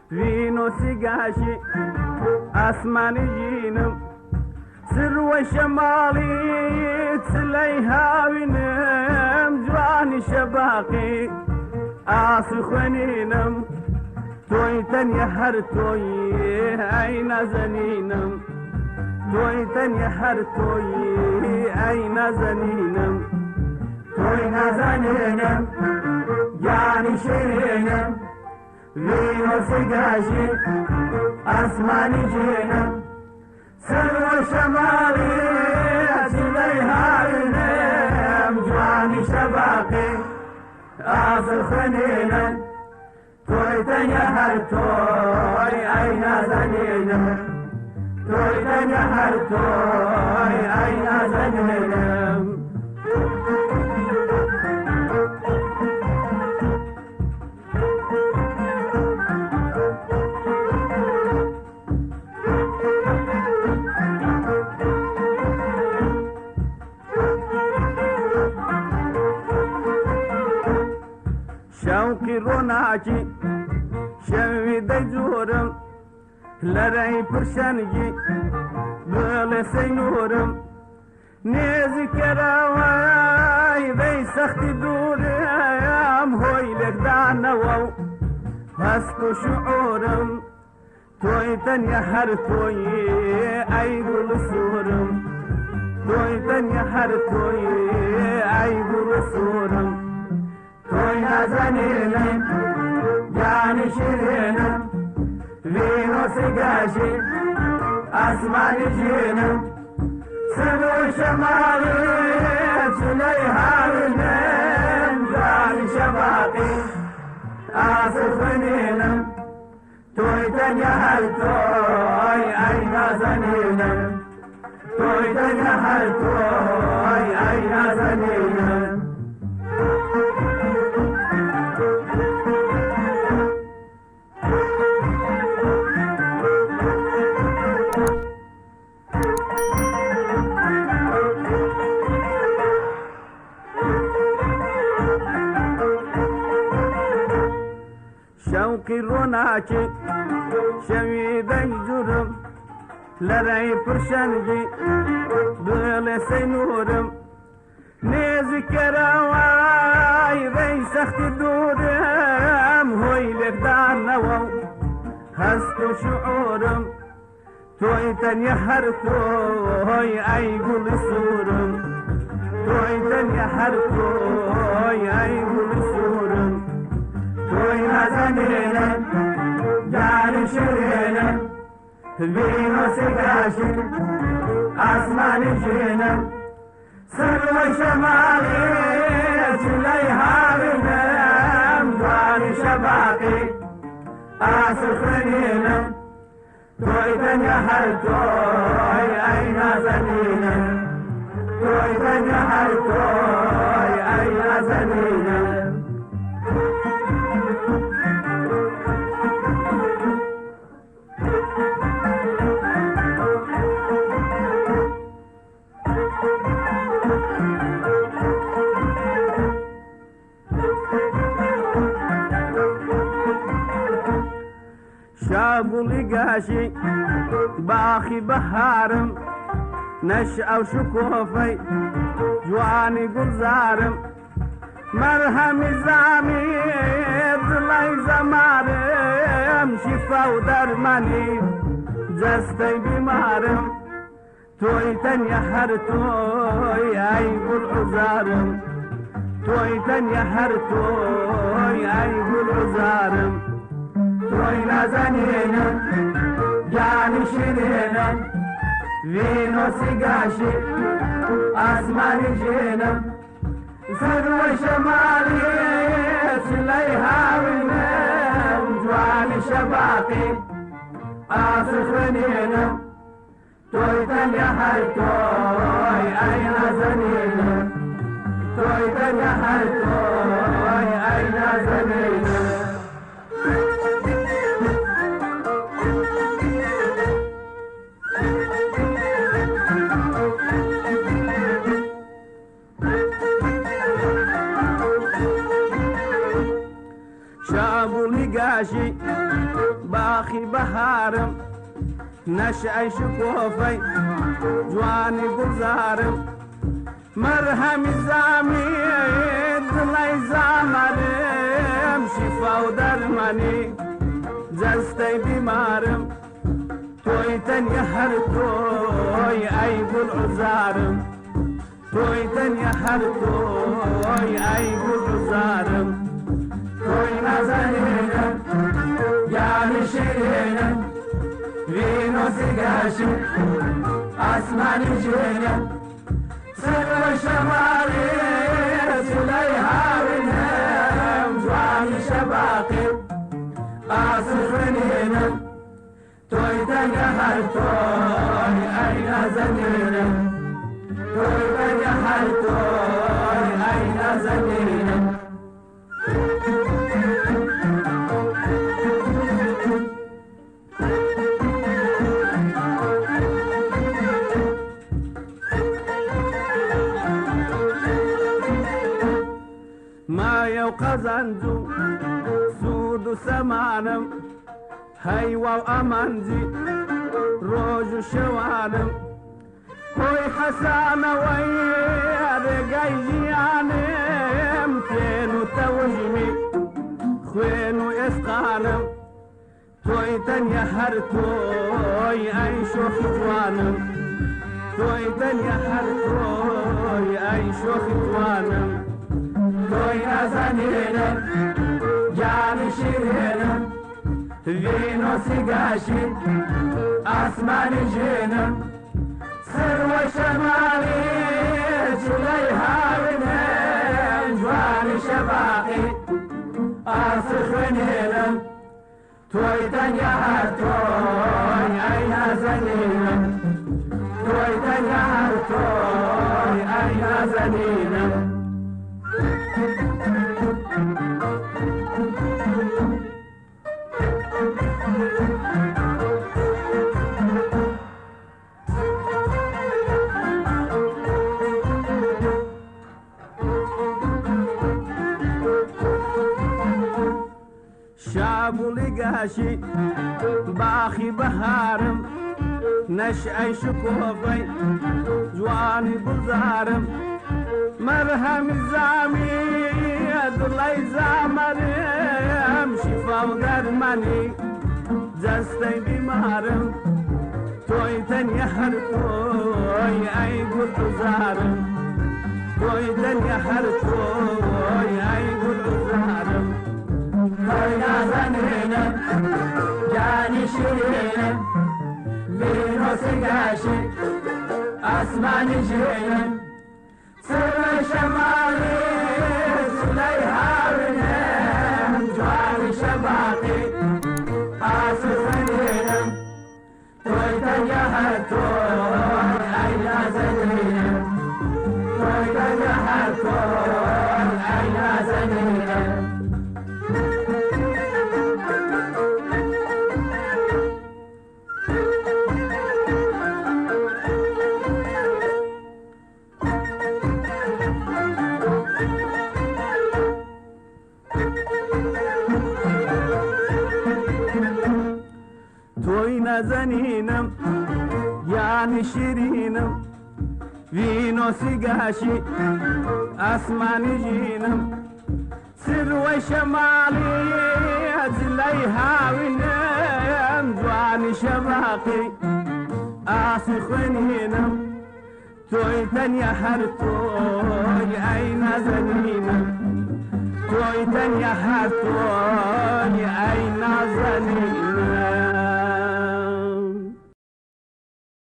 فينو سقاشي أسماني جينم سر وشمالي تسليها وينم جواني شباقي آسخنينم تويتن يحر توي أين زنينم تويتن يحر توي أين زنينم توي زنينم جاني شينم فينو سقاشي أسماني جينم سر وشمالي تسليها وينم جواني شباقي آسخنينم تويتن يحر توي أين زنينم تويتن يحر توي أين زنينم شوقي روناجي شوي دجورم لري برشانجي بغل سينورم نيزي كراواي ذي سختي دورم هوي لك دعنوو هسكو شعورم تويتن يحر توي ايقول سورم تويتن يحر توي ايقول سورم توي زنينم جاني شيرينم فينو سقاشي أسماني جينم سلو شمالي تسليها وينم جاني شباقي آسخنينم تويتن يحر توي أين زنينم تويتن يحر توي أين زنينم شوقي روناجي شوي دجورم لري برشانجي بغل سينورم نيزي كراواي ذي سختي دورم هوي لك دعنوو هسكو شعورم تويتن يحر توي ايقول سورم تويتن يحر توي ايقول سورم توي زنينم جاني شيرينم فينو سقاشي أسماني جينم سر وشمالي تسليها وينم جواني شباقي آسخنينم تويتن يحر توي أين زنينم تويتن يحر توي أين زنينم شابولي قاشي باخي بهارم نشأ وشكوفي جواني قلزارم مرهمي زامي ضلي زمارم شفا ودرماني جستي بمارم تويتن يحر توي ايقول عزارم تويتن يحر توي ايقول عزارم توي زنينم جاني شيرينم فينو سقاشي أسماني جينم سر وشمالي تسليها وينم جواني شباقي آسخنينم تويتن يحر توي أين زنينم تويتن يحر توي أين زنينم شابولي قاشي باخی بهارم نشعی شکوفی جوانی گذارم مرهمی زامی دلی زامرم شفا و درمانی جستی بیمارم توی تنیا هر توی ای گل عزارم توی تنیا هر توی ای گل عزارم توی نزنینم یعنی شیرینم وینو سیگاشم آسمانی جینم سر و شمالی سلی هاوینم جوانی شباقی آسخنینم توی تنیا هر توی ای نزنینم توی تنیا هر توی ای نزنینم مايا وقزنجو سود وسمانم هيوا وأمانجي روج وشوانم هوي حسانة ويا رقايجيانم كينو توجمي خوينو إسقانم توي تنيا هرتوي أي شوخ جوانم توي تنيا هرتوي أي شوخ جوانم توی نزنینم جانی شیرینم وینو سیگاشی آسمانی جینم سر و شمالی چلی هاوینم جوانی شباقی آسخنینم توی تنیا هر توی ای نزنینم توی تنیا هر توی ای نزنینم شابولی گاشی باخی بهارم نشعی شکوفی جوانی گذارم مرهم زامی دلی زامرم شفا و درمانی جستی بیمارم توی تنیا هر توی ای گل عزارم توی تنیا هر توی ای گل عزارم توی نازنینم جانی شیرینم وینو سیگاشی آسمانی جینم سر شمالی سلی هاوینم جوانی شباقی آسخنینم توی تنیا هر توی ای نازنینم توی تنیا هر توی ای نازنینم توی نزنینم یعنی شیرینم وینو سیگاشی آسمانی جینم سر و شمالی جلی هاوینم جوانی شباقی آسخنینم توی تنیا هر توی ای نزنینم توی تنیا هر توی ای نزنینم